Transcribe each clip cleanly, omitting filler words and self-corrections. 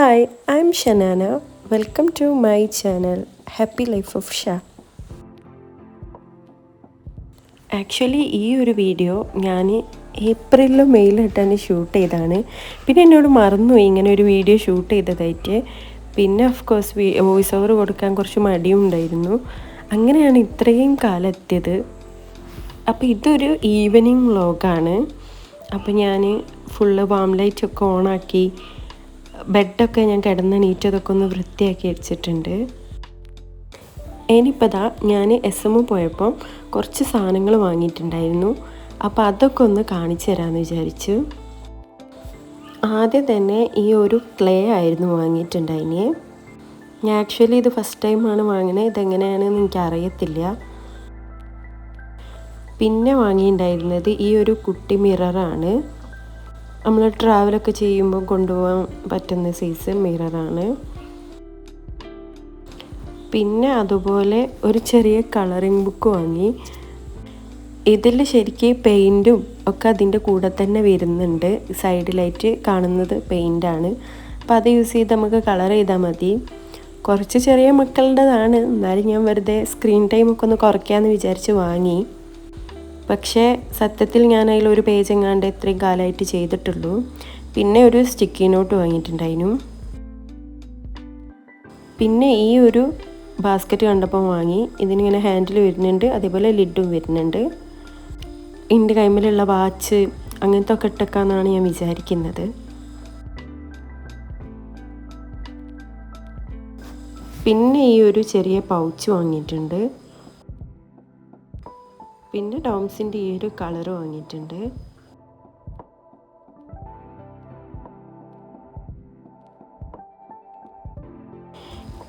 Hi, I'm Shanana. Welcome to my channel, Happy Life of Sha. Actually ഈ ഒരു video ഞാൻ ഏപ്രിലിലും മെയിലിട്ടാണ് shoot ചെയ്തതാണ്. പിന്നെ എന്നോട് മറന്നുപോയി ഇങ്ങനെ ഒരു വീഡിയോ ഷൂട്ട് ചെയ്തതായിട്ട്. പിന്നെ ഓഫ് കോഴ്സ് വോയിസ് ഓവർ കൊടുക്കാൻ കുറച്ച് മടിയും ഉണ്ടായിരുന്നു. അങ്ങനെയാണ് ഇത്രയും കാലം എത്തിയത്. അപ്പോൾ ഇതൊരു ഈവനിങ് വ്ളോഗാണ്. അപ്പോൾ ഞാൻ ഫുള്ള് വാം ലൈറ്റൊക്കെ ഓണാക്കി ബെഡൊക്കെ ഞാൻ കിടന്നെണീറ്റതൊക്കെ ഒന്ന് വൃത്തിയാക്കി വെച്ചിട്ടുണ്ട്. ഇനിയിപ്പോൾ ദാ ഞാൻ SM പോയപ്പോൾ കുറച്ച് സാധനങ്ങൾ വാങ്ങിയിട്ടുണ്ടായിരുന്നു. അപ്പോൾ അതൊക്കെ ഒന്ന് കാണിച്ചു തരാമെന്ന് വിചാരിച്ചു. ആദ്യം തന്നെ ഈ ഒരു ക്ലേ ആയിരുന്നു വാങ്ങിയിട്ടുണ്ടായിന്. ഞാൻ ആക്ച്വലി ഇത് ഫസ്റ്റ് ടൈമാണ് വാങ്ങുന്നത്. ഇതെങ്ങനെയാണെന്ന് എനിക്കറിയത്തില്ല. പിന്നെ വാങ്ങിയിട്ടുണ്ടായിരുന്നത് ഈ ഒരു കുട്ടി മിററാണ്. നമ്മൾ ട്രാവലൊക്കെ ചെയ്യുമ്പോൾ കൊണ്ടുപോകാൻ പറ്റുന്ന സൈസ് മിററാണ്. പിന്നെ അതുപോലെ ഒരു ചെറിയ കളറിംഗ് ബുക്ക് വാങ്ങി. ഇതിൽ ശരിക്കും പെയിൻറ്റും ഒക്കെ അതിൻ്റെ കൂടെ തന്നെ വരുന്നുണ്ട്. സൈഡിലായിട്ട് കാണുന്നത് പെയിൻ്റാണ്. അപ്പോൾ അത് യൂസ് ചെയ്ത് നമുക്ക് കളർ ചെയ്താൽ മതി. കുറച്ച് ചെറിയ മക്കളുടേതാണ്, എന്നാലും ഞാൻ വെറുതെ സ്ക്രീൻ ടൈമൊക്കെ ഒന്ന് കുറയ്ക്കാമെന്ന് വിചാരിച്ച് വാങ്ങി. പക്ഷേ സത്യത്തിൽ ഞാൻ അതിലൊരു പേജ് എങ്ങാണ്ട് ഇത്രയും കാലമായിട്ട് ചെയ്തിട്ടുള്ളൂ. പിന്നെ ഒരു സ്റ്റിക്കി നോട്ട് വാങ്ങിയിട്ടുണ്ടായിരുന്നു. പിന്നെ ഈ ഒരു ബാസ്ക്കറ്റ് കണ്ടപ്പോൾ വാങ്ങി. ഇതിനിങ്ങനെ ഹാൻഡിൽ വരുന്നുണ്ട്, അതേപോലെ ലിഡും വരുന്നുണ്ട്. എൻ്റെ കൈമിലുള്ള വാച്ച് അങ്ങനത്തെ ഒക്കെ ഇട്ടേക്കാന്നാണ് ഞാൻ വിചാരിക്കുന്നത്. പിന്നെ ഈ ഒരു ചെറിയ പൗച്ച് വാങ്ങിയിട്ടുണ്ട്. പിന്നെ ഡോംസിൻ്റെ ഈ ഒരു കളർ വാങ്ങിയിട്ടുണ്ട്.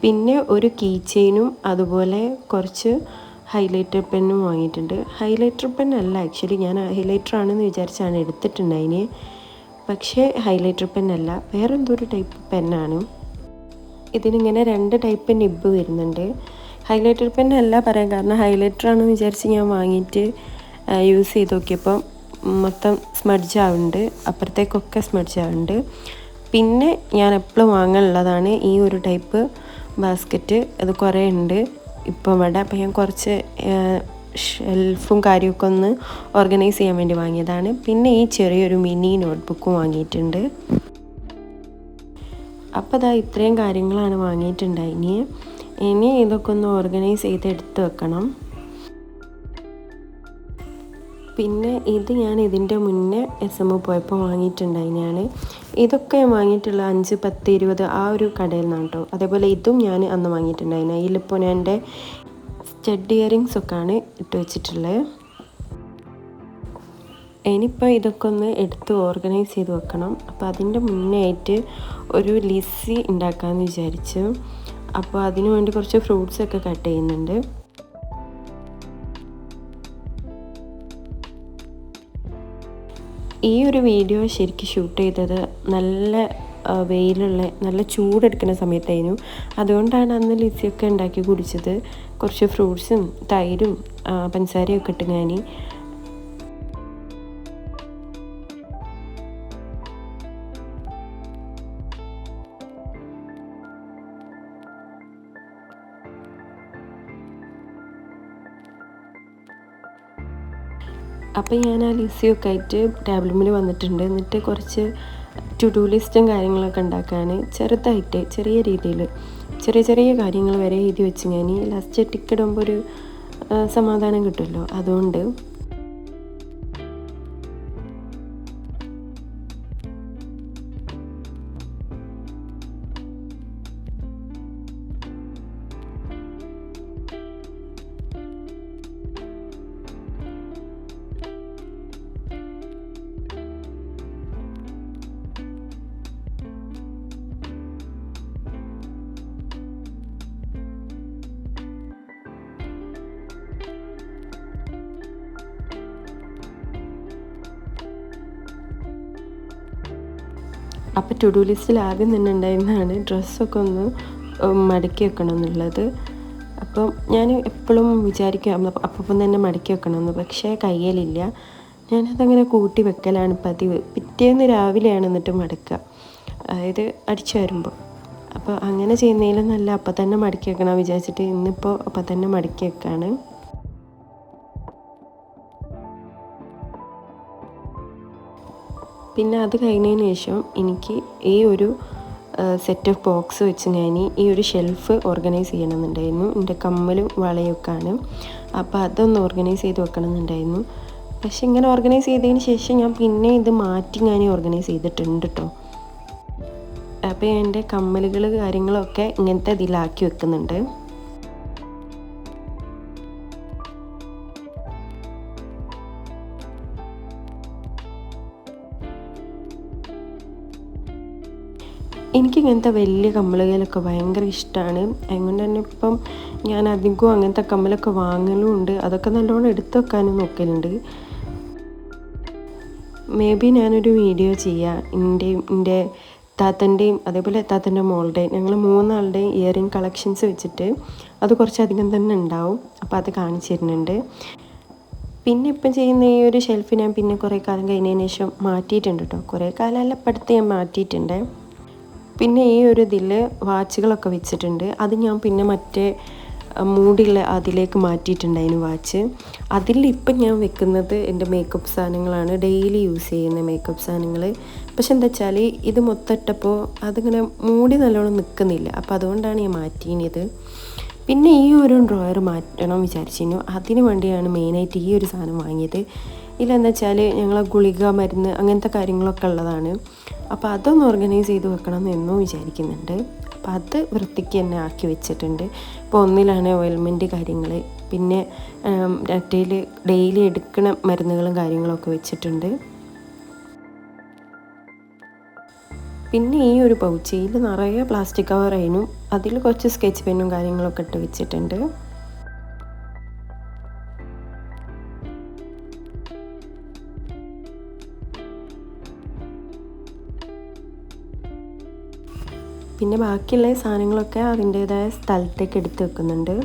പിന്നെ ഒരു കീ ചെയിനും അതുപോലെ കുറച്ച് ഹൈലൈറ്റർ പെന്നും വാങ്ങിയിട്ടുണ്ട്. ഹൈലൈറ്റർ പെന്നല്ല ആക്ച്വലി, ഞാൻ ഹൈലൈറ്റർ ആണെന്ന് വിചാരിച്ചാണ് എടുത്തിട്ടുണ്ടായിന്. പക്ഷേ ഹൈലൈറ്റർ പെന്നല്ല, വേറെന്തോ ഒരു ടൈപ്പ് പെന്നാണ്. ഇതിനിങ്ങനെ 2 ടൈപ്പ് നിബ്ബ് വരുന്നുണ്ട്. ഹൈലൈറ്റർ പെന്നല്ല പറയാൻ കാരണം, ഹൈലൈറ്റർ ആണെന്ന് വിചാരിച്ച് ഞാൻ വാങ്ങിയിട്ട് യൂസ് ചെയ്ത് നോക്കിയപ്പോൾ മൊത്തം സ്മഡ്ജ് ആവുന്നുണ്ട്, അപ്പുറത്തേക്കൊക്കെ സ്മഡ്ജ് ആവുന്നുണ്ട്. പിന്നെ ഞാൻ എപ്പോഴും വാങ്ങാനുള്ളതാണ് ഈ ഒരു ടൈപ്പ് ബാസ്ക്കറ്റ്. അത് കുറേ ഉണ്ട് ഇപ്പോൾ ഇവിടെ. അപ്പോൾ ഞാൻ കുറച്ച് ഷെൽഫും കാര്യമൊക്കെ ഒന്ന് ഓർഗനൈസ് ചെയ്യാൻ വേണ്ടി വാങ്ങിയതാണ്. പിന്നെ ഈ ചെറിയൊരു മിനി നോട്ട്ബുക്കും വാങ്ങിയിട്ടുണ്ട്. അപ്പോൾ അതാ ഇത്രയും കാര്യങ്ങളാണ് വാങ്ങിയിട്ടുണ്ടായിന്. ഇനി ഇതൊക്കെ ഒന്ന് ഓർഗനൈസ് ചെയ്ത് എടുത്ത് വെക്കണം. പിന്നെ ഇത് ഞാൻ ഇതിൻ്റെ മുന്നേ SM പോയപ്പോൾ വാങ്ങിയിട്ടുണ്ടായിനാണ്. ഇതൊക്കെ ഞാൻ വാങ്ങിയിട്ടുള്ള 5, 10, 20 ആ ഒരു കടയിൽ നിന്നാണ് കേട്ടോ. അതേപോലെ ഇതും ഞാൻ അന്ന് വാങ്ങിയിട്ടുണ്ടായിന്. അതിലിപ്പോൾ ഞാൻ എൻ്റെ സ്റ്റഡ് ഇയറിങ്സ് ഒക്കെയാണ് ഇട്ട് വെച്ചിട്ടുള്ളത്. ഇനിയിപ്പോൾ ഇതൊക്കെ ഒന്ന് എടുത്ത് ഓർഗനൈസ് ചെയ്ത് വെക്കണം. അപ്പോൾ അതിൻ്റെ മുന്നേ ആയിട്ട് ഒരു ലിസി ഉണ്ടാക്കാമെന്ന് വിചാരിച്ചു. അപ്പോൾ അതിനു വേണ്ടി കുറച്ച് ഫ്രൂട്ട്സൊക്കെ കട്ട് ചെയ്യുന്നുണ്ട്. ഈ ഒരു വീഡിയോ ശരിക്കും ഷൂട്ട് ചെയ്തത് നല്ല വെയിലുള്ള നല്ല ചൂടെടുക്കുന്ന സമയത്തായിരുന്നു. അതുകൊണ്ടാണ് അന്ന് ലിസിയൊക്കെ ഉണ്ടാക്കി കുടിച്ചത്. കുറച്ച് ഫ്രൂട്ട്സും തൈരും പഞ്ചസാരയും ഒക്കെ ഇട്ട് ഞാൻ. അപ്പോൾ ഞാൻ ആ ലിസിയൊക്കെ ആയിട്ട് ടേബിളിൽ വന്നിട്ടുണ്ട്. എന്നിട്ട് കുറച്ച് ടു ഡു ലിസ്റ്റും കാര്യങ്ങളൊക്കെ ഉണ്ടാക്കാൻ ചെറുതായിട്ട് ചെറിയ രീതിയിൽ ചെറിയ കാര്യങ്ങൾ വരെ എഴുതി വെച്ച് ഞാൻ ലാസ്റ്റ് ടിക്കിടുമ്പോൾ ഒരു സമാധാനം കിട്ടുമല്ലോ, അതുകൊണ്ട്. അപ്പോൾ ടു ഡു ലിസ്റ്റിൽ ആദ്യം തന്നെ ഉണ്ടായിരുന്നതാണ് ഡ്രസ്സൊക്കെ ഒന്ന് മടക്കി വെക്കണം എന്നുള്ളത്. അപ്പം ഞാൻ എപ്പോഴും വിചാരിക്കും അപ്പം തന്നെ മടക്കി വെക്കണമെന്ന്, പക്ഷേ കയ്യിലില്ല. ഞാനതങ്ങനെ കൂട്ടി വെക്കലാണ് പതിവ്. പിറ്റേന്ന് രാവിലെയാണ് എന്നിട്ട് മടക്കുക. അതായത് അടിച്ചു വരുമ്പോൾ അപ്പോൾ അങ്ങനെ ചെയ്യുന്നതിലും നല്ല അപ്പം തന്നെ മടക്കി വെക്കണം വിചാരിച്ചിട്ട് ഇന്നിപ്പോൾ അപ്പം തന്നെ മടക്കി വെക്കാണ്. പിന്നെ അത് കഴിഞ്ഞതിന് ശേഷം എനിക്ക് ഈ ഒരു സെറ്റ് ഓഫ് ബോക്സ് വെച്ച് ഞാൻ ഈ ഒരു ഷെൽഫ് ഓർഗനൈസ് ചെയ്യണമെന്നുണ്ടായിരുന്നു. എൻ്റെ കമ്മലും വളയൊക്കെയാണ്. അപ്പോൾ അതൊന്ന് ഓർഗനൈസ് ചെയ്ത് വെക്കണമെന്നുണ്ടായിരുന്നു. പക്ഷെ ഇങ്ങനെ ഓർഗനൈസ് ചെയ്തതിന് ശേഷം ഞാൻ പിന്നെ ഇത് മാറ്റി ഞാൻ ഓർഗനൈസ് ചെയ്തിട്ടുണ്ട് കേട്ടോ. അപ്പോൾ എൻ്റെ കമ്മലുകൾ കാര്യങ്ങളൊക്കെ ഇങ്ങനത്തെ ഇതിലാക്കി വെക്കുന്നുണ്ട്. എനിക്കിങ്ങനത്തെ വലിയ കമ്മലുകളൊക്കെ ഭയങ്കര ഇഷ്ടമാണ്. അതുകൊണ്ട് തന്നെ ഇപ്പം ഞാൻ അധികവും അങ്ങനത്തെ കമ്മലൊക്കെ വാങ്ങലും ഉണ്ട്. അതൊക്കെ നല്ലോണം എടുത്തു വെക്കാനും നോക്കലുണ്ട്. മേ ബി ഞാനൊരു വീഡിയോ ചെയ്യാം എൻ്റെ താത്തൻ്റെയും അതേപോലെ താത്തൻ്റെ മോളുടെയും ഞങ്ങൾ 3 ആളുടെയും ഇയറിംഗ് കളക്ഷൻസ് വെച്ചിട്ട് അത് കുറച്ചധികം തന്നെ ഉണ്ടാവും. അപ്പോൾ അത് കാണിച്ചു തരുന്നുണ്ട്. പിന്നെ ഇപ്പം ചെയ്യുന്ന ഈ ഒരു ഷെൽഫ് ഞാൻ പിന്നെ കുറേ കാലം കഴിഞ്ഞതിന് ശേഷം മാറ്റിയിട്ടുണ്ട് കേട്ടോ. കുറേ കാലമല്ല ഇപ്പടുത്ത് ഞാൻ മാറ്റിയിട്ടുണ്ട്. പിന്നെ ഈ ഒരു ഇതിൽ വാച്ചുകളൊക്കെ വെച്ചിട്ടുണ്ട്. അത് ഞാൻ പിന്നെ മറ്റേ മൂടിയുള്ള അതിലേക്ക് മാറ്റിയിട്ടുണ്ടായിരുന്നു വാച്ച്. അതിലിപ്പം ഞാൻ വെക്കുന്നത് എൻ്റെ മേക്കപ്പ് സാധനങ്ങളാണ്, ഡെയിലി യൂസ് ചെയ്യുന്ന മേക്കപ്പ് സാധനങ്ങൾ. പക്ഷെ എന്താ വെച്ചാൽ ഇത് മൊത്തം ഇട്ടപ്പോൾ അതിങ്ങനെ മൂടി നല്ലോണം നിൽക്കുന്നില്ല. അപ്പോൾ അതുകൊണ്ടാണ് ഞാൻ മാറ്റിയത്. പിന്നെ ഈ ഒരു ഡ്രോയർ മാറ്റണം വിചാരിച്ചിരുന്നു. അതിന് വേണ്ടിയാണ് മെയിനായിട്ട് ഈ ഒരു സാധനം വാങ്ങിയത്. ഇല്ലെന്താ വെച്ചാൽ ഞങ്ങളെ ഗുളിക മരുന്ന് അങ്ങനത്തെ കാര്യങ്ങളൊക്കെ ഉള്ളതാണ്. അപ്പോൾ അതൊന്ന് ഓർഗനൈസ് ചെയ്ത് വെക്കണം എന്നോ വിചാരിക്കുന്നുണ്ട്. അപ്പോൾ അത് വൃത്തിക്ക് തന്നെ ആക്കി വെച്ചിട്ടുണ്ട്. ഇപ്പോൾ ഒന്നിലാണ് ഓയിൽമെൻറ്റ് കാര്യങ്ങൾ, പിന്നെ മറ്റേൽ ഡെയിലി എടുക്കണ മരുന്നുകളും കാര്യങ്ങളൊക്കെ വെച്ചിട്ടുണ്ട്. പിന്നെ ഈ ഒരു പൗച്ചിയിൽ നിറയെ പ്ലാസ്റ്റിക് കവറായിരുന്നു. അതിൽ കുറച്ച് സ്കെച്ച് പെന്നും കാര്യങ്ങളൊക്കെ ഇട്ട് വെച്ചിട്ടുണ്ട്. പിന്നെ ബാക്കിയുള്ള സാധനങ്ങളൊക്കെ അതിൻ്റേതായ സ്ഥലത്തേക്ക് എടുത്ത് വെക്കുന്നുണ്ട്.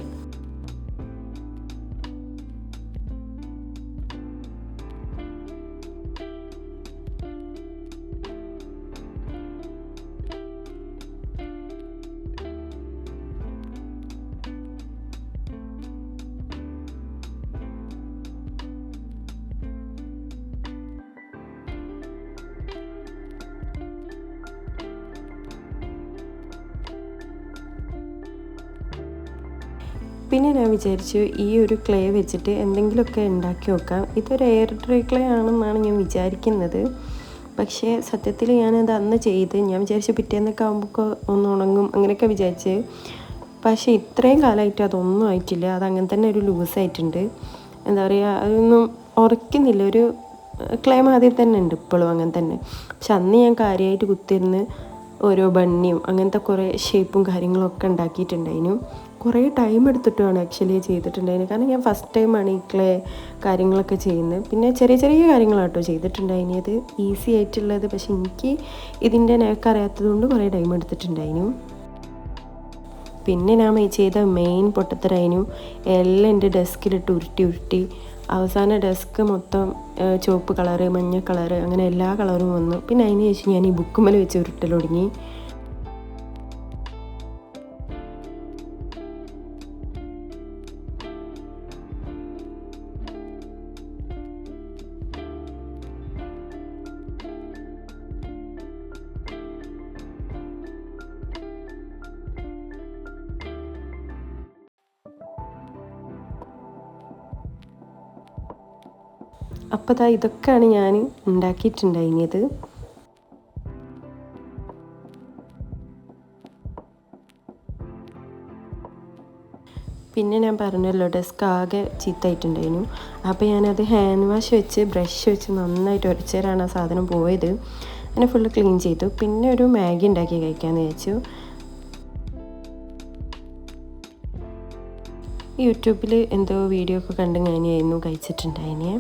പിന്നെ ഞാൻ വിചാരിച്ചു ഈ ഒരു ക്ലേ വെച്ചിട്ട് എന്തെങ്കിലുമൊക്കെ ഉണ്ടാക്കി നോക്കാം. ഇതൊരു എയർ ഡ്രൈ ക്ലേ ആണെന്നാണ് ഞാൻ വിചാരിക്കുന്നത്. പക്ഷേ സത്യത്തിൽ ഞാനത് അന്ന് ചെയ്ത് ഞാൻ വിചാരിച്ചു പിറ്റേന്നൊക്കെ ആകുമ്പോൾ ഒന്ന് ഉണങ്ങും അങ്ങനെയൊക്കെ വിചാരിച്ച്. പക്ഷേ ഇത്രയും കാലമായിട്ട് അതൊന്നും ആയിട്ടില്ല. അതങ്ങനെ തന്നെ ഒരു ലൂസായിട്ടുണ്ട്. എന്താ പറയുക, അതൊന്നും ഉറയ്ക്കുന്നില്ല. ഒരു ക്ലേ മാതിരി തന്നെ ഉണ്ട് ഇപ്പോഴും അങ്ങനെ തന്നെ. പക്ഷെ അന്ന് ഞാൻ കാര്യമായിട്ട് കുത്തിരുന്ന് ഓരോ ബണ്ണിയും അങ്ങനത്തെ കുറേ ഷേപ്പും കാര്യങ്ങളൊക്കെ ഉണ്ടാക്കിയിട്ടുണ്ടായിരുന്നു. കുറേ ടൈം എടുത്തിട്ടുമാണ് ആക്ച്വലി ചെയ്തിട്ടുണ്ടായിരുന്നു. കാരണം ഞാൻ ഫസ്റ്റ് ടൈമാണ് ഈ ക്ലേ കാര്യങ്ങളൊക്കെ ചെയ്യുന്നത്. പിന്നെ ചെറിയ ചെറിയ കാര്യങ്ങളാട്ടോ ചെയ്തിട്ടുണ്ടായിരുന്നത്, ഈസി ആയിട്ടുള്ളത്. പക്ഷെ എനിക്ക് ഇതിൻ്റെ നേർക്ക് അറിയാത്തത് കൊണ്ട് കുറേ ടൈം എടുത്തിട്ടുണ്ടായിരുന്നു. പിന്നെ ഞാൻ ചെയ്ത മെയിൻ പൊട്ടത്തരായിരുന്നു എല്ലാം എൻ്റെ ഡെസ്കിലിട്ട് ഉരുട്ടി അവസാന ഡെസ്ക് മൊത്തം ചുവപ്പ് കളറ്, മഞ്ഞ കളറ്, അങ്ങനെ എല്ലാ കളറും വന്നു. പിന്നെ അതിന് ശേഷം ഞാൻ ഈ ബുക്കുമ്മൽ വെച്ച് ഉരുട്ടൽ തുടങ്ങി. അപ്പോൾ ഇതൊക്കെയാണ് ഞാൻ ഉണ്ടാക്കിയിട്ടുണ്ടായിരുന്നത്. പിന്നെ ഞാൻ പറഞ്ഞല്ലോ ഡെസ്ക് ആകെ ചീത്തയായിട്ടുണ്ടായിരുന്നു. അപ്പോൾ ഞാനത് ഹാൻഡ് വാഷ് വെച്ച് ബ്രഷ് വെച്ച് നന്നായിട്ട് ഉരച്ചേരാണ് ആ സാധനം പോയത്. അങ്ങനെ ഫുള്ള് ക്ലീൻ ചെയ്തു. പിന്നെ ഒരു മാഗി ഉണ്ടാക്കി കഴിക്കാമെന്ന് വിചാരിച്ചു. യൂട്യൂബിൽ എന്തോ വീഡിയോ ഒക്കെ കണ്ട് ഞാനായിരുന്നു കഴിച്ചിട്ടുണ്ടായിനെ.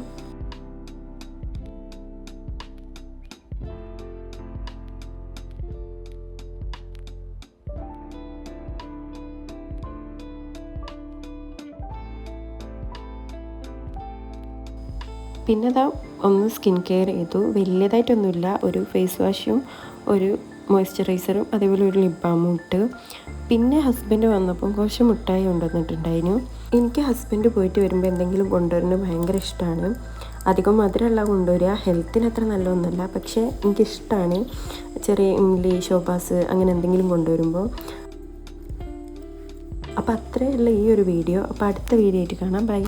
പിന്നെ ഒന്ന് സ്കിൻ കെയർ ചെയ്തു. വലിയതായിട്ടൊന്നുമില്ല, ഒരു ഫേസ് വാഷും ഒരു മോയ്സ്ചറൈസറും അതേപോലെ ഒരു ലിപ് ബാമും ഇട്ട്. പിന്നെ ഹസ്ബൻഡ് വന്നപ്പം കുറച്ച് മിഠായി കൊണ്ടുവന്നിട്ടുണ്ടായിരുന്നു. എനിക്ക് ഹസ്ബൻഡ് പോയിട്ട് വരുമ്പോൾ എന്തെങ്കിലും കൊണ്ടുവരുന്നത് ഭയങ്കര ഇഷ്ടമാണ്. അധികം മധുരമല്ല കൊണ്ടുവരിക, ഹെൽത്തിന് അത്ര നല്ലതൊന്നുമല്ല, പക്ഷേ എനിക്കിഷ്ടമാണ് ചെറിയ ഇംലി, ഷോപ്പാസ് അങ്ങനെ എന്തെങ്കിലും കൊണ്ടുവരുമ്പോൾ. അപ്പോൾ അത്രയുള്ള ഈ ഒരു വീഡിയോ. അപ്പോൾ അടുത്ത വീഡിയോ ആയിട്ട് കാണാം. ബൈ.